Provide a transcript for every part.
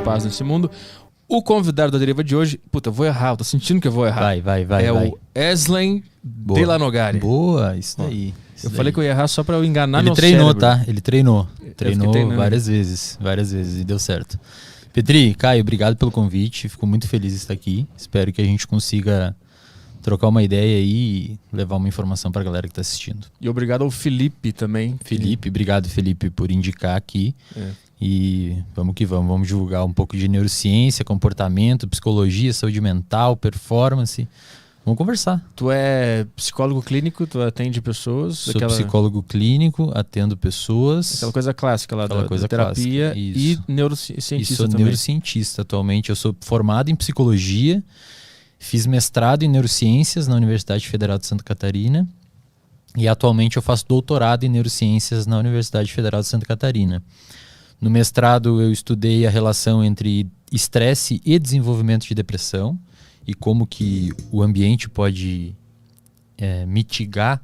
paz nesse mundo. O convidado da Deriva de hoje, puta, eu vou errar, eu tô sentindo que eu vou errar. Vai. O Eslen de la Nogari. Boa, isso daí. Falei que eu ia errar só pra eu enganar Ele meu treinou, cérebro. tá? Ele treinou várias vezes e deu certo. Petri, Caio, obrigado pelo convite, fico muito feliz de estar aqui. Espero que a gente consiga trocar uma ideia aí e levar uma informação pra galera que tá assistindo. E obrigado ao Felipe também. Obrigado, Felipe, por indicar aqui. E vamos que vamos divulgar um pouco de neurociência, comportamento, psicologia, saúde mental, performance. Vamos conversar. Tu é psicólogo clínico, tu atende pessoas? Sou psicólogo clínico, atendo pessoas. Aquela coisa clássica lá da terapia. Isso. E neurocientista e sou também. Neurocientista atualmente. Eu sou formado em psicologia, fiz mestrado em neurociências na Universidade Federal de Santa Catarina e atualmente eu faço doutorado em neurociências na Universidade Federal de Santa Catarina. No mestrado eu estudei a relação entre estresse e desenvolvimento de depressão e como que o ambiente pode mitigar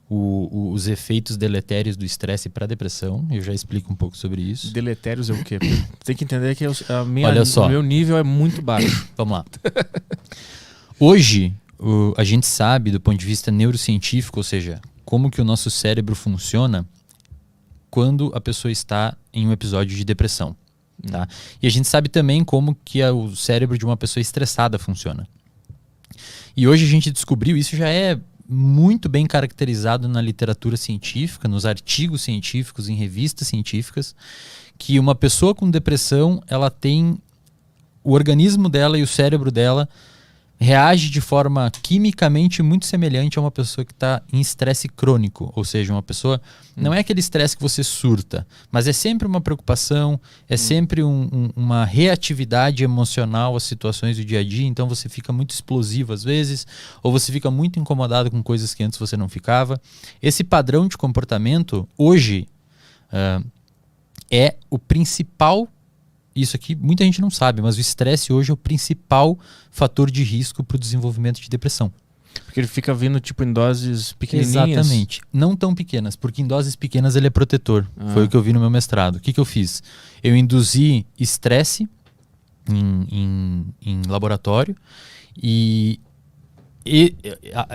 os efeitos deletérios do estresse para a depressão. Eu já explico um pouco sobre isso. Deletérios é o quê? Tem que entender que Olha só. O meu nível é muito baixo. Vamos lá. Hoje, a gente sabe do ponto de vista neurocientífico, ou seja, como que o nosso cérebro funciona quando a pessoa está em um episódio de depressão. Tá? E a gente sabe também como que o cérebro de uma pessoa estressada funciona. E hoje a gente descobriu, isso já é muito bem caracterizado na literatura científica, nos artigos científicos, em revistas científicas, que uma pessoa com depressão, ela tem o organismo dela e o cérebro dela reage de forma quimicamente muito semelhante a uma pessoa que está em estresse crônico. Ou seja, uma pessoa... Não é aquele estresse que você surta, mas é sempre uma preocupação, é sempre uma reatividade emocional às situações do dia a dia. Então você fica muito explosivo às vezes, ou você fica muito incomodado com coisas que antes você não ficava. Esse padrão de comportamento, hoje, é o principal... Isso aqui muita gente não sabe, mas o estresse hoje é o principal fator de risco para o desenvolvimento de depressão. Porque ele fica vindo tipo em doses pequenininhas. Exatamente. Não tão pequenas, porque em doses pequenas ele é protetor. Foi o que eu vi no meu mestrado. O que eu fiz? Eu induzi estresse em laboratório e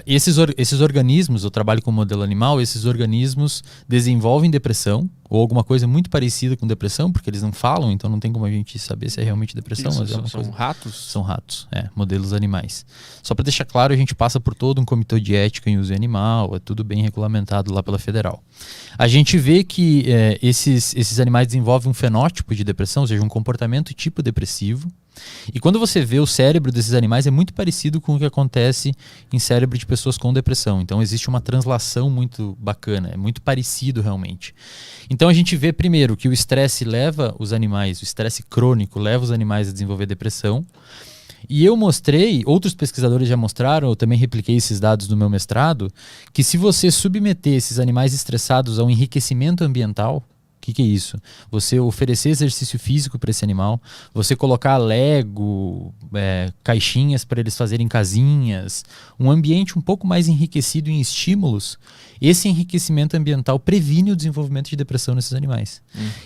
esses organismos, eu trabalho com modelo animal, esses organismos desenvolvem depressão ou alguma coisa muito parecida com depressão, porque eles não falam, então não tem como a gente saber se é realmente depressão. Isso, mas é uma são coisa... ratos? São ratos, modelos animais. Só para deixar claro, a gente passa por todo um comitê de ética em uso animal, é tudo bem regulamentado lá pela federal. A gente vê que esses animais desenvolvem um fenótipo de depressão, ou seja, um comportamento tipo depressivo. E quando você vê o cérebro desses animais é muito parecido com o que acontece em cérebro de pessoas com depressão. Então existe uma translação muito bacana, é muito parecido realmente. Então a gente vê primeiro que o estresse leva os animais, o estresse crônico leva os animais a desenvolver depressão. E eu mostrei, outros pesquisadores já mostraram, eu também repliquei esses dados no meu mestrado, que se você submeter esses animais estressados ao enriquecimento ambiental, o que é isso? Você oferecer exercício físico para esse animal, você colocar Lego, caixinhas para eles fazerem casinhas, um ambiente um pouco mais enriquecido em estímulos, esse enriquecimento ambiental previne o desenvolvimento de depressão nesses animais.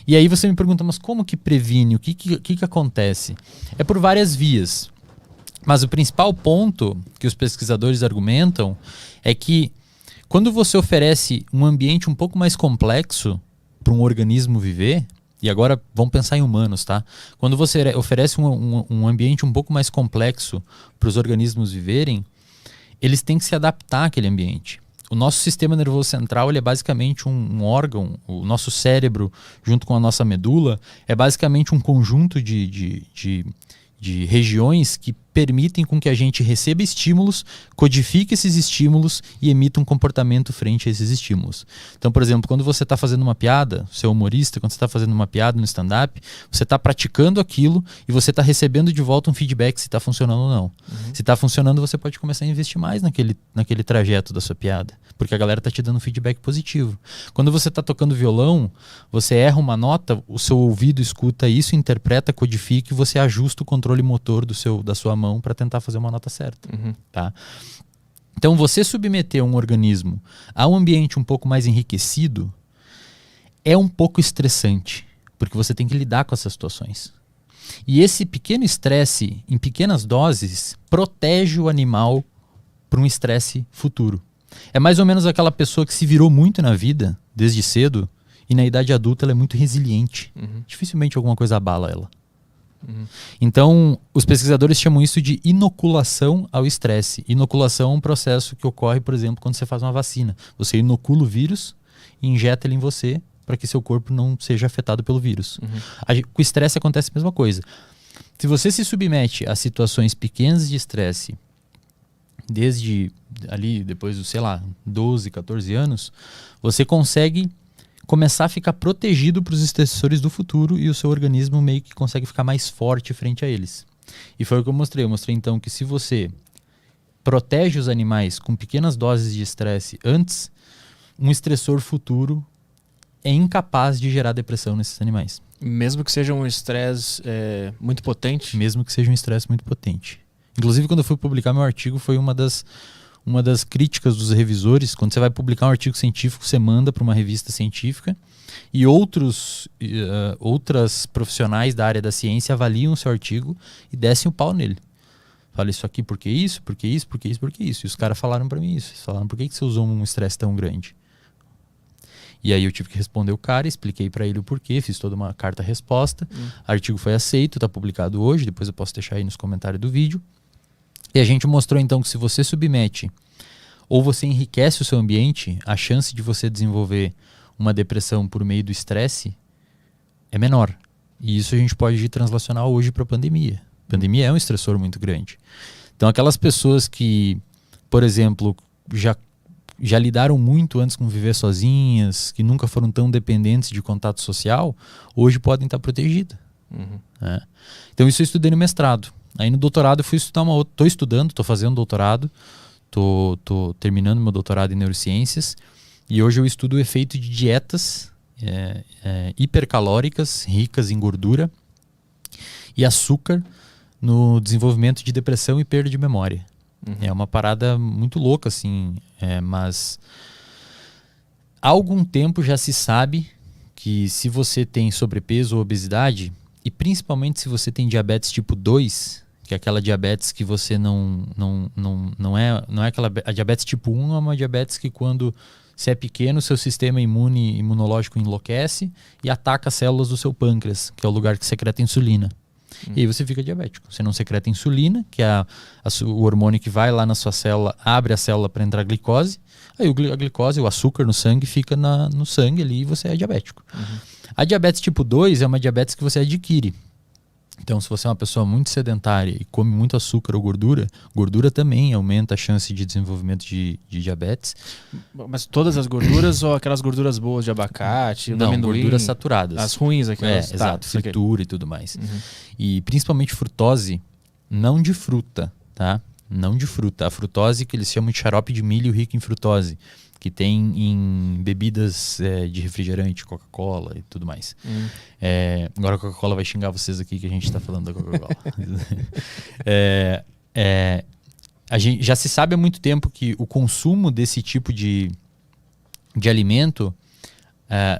E aí você me pergunta, mas como que previne? O que acontece? É por várias vias. Mas o principal ponto que os pesquisadores argumentam é que quando você oferece um ambiente um pouco mais complexo para um organismo viver, e agora vamos pensar em humanos, tá? Quando você oferece um ambiente um pouco mais complexo para os organismos viverem, eles têm que se adaptar àquele ambiente. O nosso sistema nervoso central ele é basicamente um órgão, o nosso cérebro junto com a nossa medula é basicamente um conjunto de regiões que permitem com que a gente receba estímulos, codifique esses estímulos e emita um comportamento frente a esses estímulos. Então, por exemplo, quando você está fazendo uma piada, você é humorista, quando você está fazendo uma piada no stand-up, você está praticando aquilo e você está recebendo de volta um feedback se está funcionando ou não. Se está funcionando, você pode começar a investir mais naquele trajeto da sua piada, porque a galera está te dando feedback positivo. Quando você está tocando violão, você erra uma nota, o seu ouvido escuta isso, interpreta, codifica e você ajusta o controle motor da sua mão para tentar fazer uma nota certa. Tá? Então, você submeter um organismo a um ambiente um pouco mais enriquecido é um pouco estressante, porque você tem que lidar com essas situações. E esse pequeno estresse, em pequenas doses, protege o animal para um estresse futuro. É mais ou menos aquela pessoa que se virou muito na vida, desde cedo, e na idade adulta ela é muito resiliente. Dificilmente alguma coisa abala ela. Então, os pesquisadores chamam isso de inoculação ao estresse. Inoculação é um processo que ocorre, por exemplo, quando você faz uma vacina. Você inocula o vírus e injeta ele em você para que seu corpo não seja afetado pelo vírus. Com o estresse acontece a mesma coisa. Se você se submete a situações pequenas de estresse, desde ali, depois dos, 12, 14 anos, você consegue começar a ficar protegido para os estressores do futuro e o seu organismo meio que consegue ficar mais forte frente a eles. E foi o que eu mostrei. Eu mostrei então que se você protege os animais com pequenas doses de estresse antes, um estressor futuro é incapaz de gerar depressão nesses animais. Mesmo que seja um estresse muito potente? Mesmo que seja um estresse muito potente. Inclusive, quando eu fui publicar meu artigo, foi uma das críticas dos revisores. Quando você vai publicar um artigo científico, você manda para uma revista científica e outras profissionais da área da ciência avaliam o seu artigo e descem o pau nele. Fala isso aqui, por que isso, por que isso, por que isso, por que isso. E os caras falaram para mim isso. Eles falaram, por que você usou um estresse tão grande? E aí eu tive que responder o cara, expliquei para ele o porquê, fiz toda uma carta-resposta. O artigo foi aceito, está publicado hoje, depois eu posso deixar aí nos comentários do vídeo. E a gente mostrou então que se você submete ou você enriquece o seu ambiente, a chance de você desenvolver uma depressão por meio do estresse é menor. E isso a gente pode translacionar hoje para a pandemia. A pandemia é um estressor muito grande. Então aquelas pessoas que, por exemplo, já lidaram muito antes com viver sozinhas, que nunca foram tão dependentes de contato social, hoje podem estar protegidas. Né? Então isso eu estudei no mestrado. Aí no doutorado eu fui estudar estou fazendo doutorado, tô terminando meu doutorado em neurociências e hoje eu estudo o efeito de dietas hipercalóricas, ricas em gordura e açúcar no desenvolvimento de depressão e perda de memória. É uma parada muito louca, assim, mas há algum tempo já se sabe que se você tem sobrepeso ou obesidade, e principalmente se você tem diabetes tipo 2, que é aquela diabetes que você não é aquela. A diabetes tipo 1 é uma diabetes que quando você é pequeno, seu sistema imunológico enlouquece e ataca as células do seu pâncreas, que é o lugar que secreta insulina. E aí você fica diabético. Você não secreta insulina, que é o hormônio que vai lá na sua célula, abre a célula para entrar glicose. Aí a glicose, o açúcar no sangue, fica no sangue ali e você é diabético. A diabetes tipo 2 é uma diabetes que você adquire. Então, se você é uma pessoa muito sedentária e come muito açúcar ou gordura também aumenta a chance de desenvolvimento de diabetes. Mas todas as gorduras ou aquelas gorduras boas de abacate, não, amendoim? Gorduras saturadas. As ruins aquelas. Exato, fritura e tudo mais. E principalmente frutose, não de fruta, tá? Não de fruta. A frutose que eles chamam de xarope de milho rico em frutose, que tem em bebidas de refrigerante, Coca-Cola e tudo mais. Agora a Coca-Cola vai xingar vocês aqui que a gente está falando da Coca-Cola. A gente já se sabe há muito tempo que o consumo desse tipo de alimento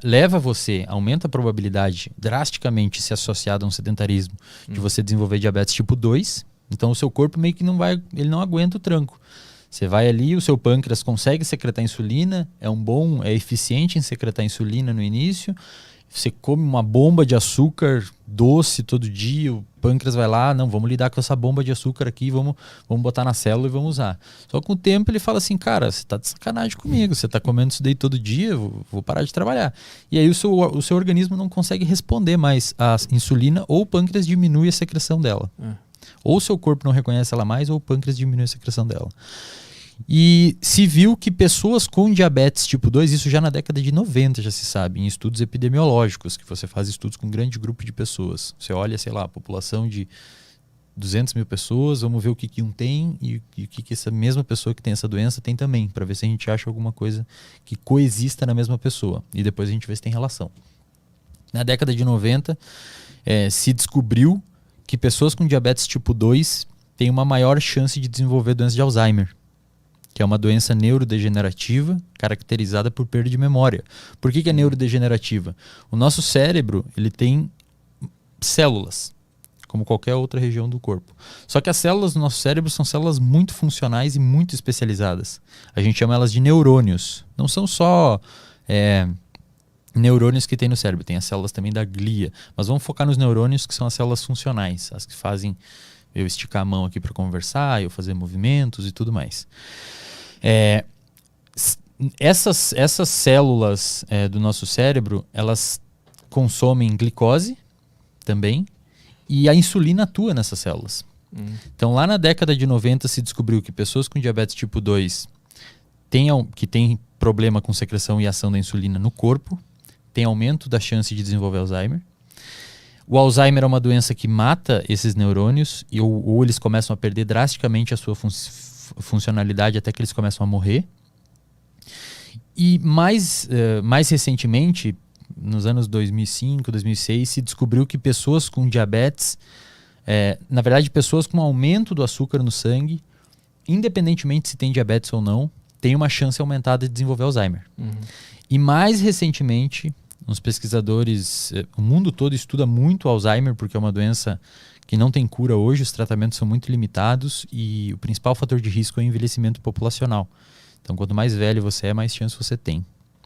leva você, aumenta a probabilidade drasticamente se associado a um sedentarismo de você desenvolver diabetes tipo 2. Então o seu corpo meio que ele não aguenta o tranco. Você vai ali, o seu pâncreas consegue secretar insulina, é eficiente em secretar insulina no início. Você come uma bomba de açúcar doce todo dia, o pâncreas vai lá, não, vamos lidar com essa bomba de açúcar aqui, vamos botar na célula e vamos usar. Só que com o tempo ele fala assim, cara, você tá de sacanagem comigo, você tá comendo isso daí todo dia, vou parar de trabalhar. E aí o seu organismo não consegue responder mais à insulina ou o pâncreas diminui a secreção dela. Ou o seu corpo não reconhece ela mais ou o pâncreas diminui a secreção dela. E se viu que pessoas com diabetes tipo 2, isso já na década de 90 já se sabe, em estudos epidemiológicos, que você faz estudos com um grande grupo de pessoas. Você olha, sei lá, a população de 200 mil pessoas, vamos ver o que um tem e o que essa mesma pessoa que tem essa doença tem também, para ver se a gente acha alguma coisa que coexista na mesma pessoa. E depois a gente vê se tem relação. Na década de 90, se descobriu que pessoas com diabetes tipo 2 têm uma maior chance de desenvolver doença de Alzheimer, que é uma doença neurodegenerativa caracterizada por perda de memória. Por que é neurodegenerativa? O nosso cérebro ele tem células. como qualquer outra região do corpo. Só que as células do nosso cérebro são células muito funcionais e muito especializadas. A gente chama elas de neurônios. Não são só neurônios que tem no cérebro, tem as células também da glia. Mas vamos focar nos neurônios, que são as células funcionais, as que fazem eu esticar a mão aqui para conversar, eu fazer movimentos e tudo mais. Essas células do nosso cérebro, elas consomem glicose também, e a insulina atua nessas células. Então, lá na década de 90 se descobriu que pessoas com diabetes tipo 2 que têm problema com secreção e ação da insulina no corpo, tem aumento da chance de desenvolver Alzheimer. O Alzheimer é uma doença que mata esses neurônios ou eles começam a perder drasticamente a sua funcionalidade até que eles começam a morrer. E mais recentemente, nos anos 2005, 2006, se descobriu que pessoas com diabetes, na verdade pessoas com aumento do açúcar no sangue, independentemente se tem diabetes ou não, tem uma chance aumentada de desenvolver Alzheimer. E mais recentemente, uns pesquisadores, o mundo todo estuda muito Alzheimer, porque é uma doença que não tem cura hoje, os tratamentos são muito limitados e o principal fator de risco é o envelhecimento populacional. Então, quanto mais velho você é, mais chance você tem.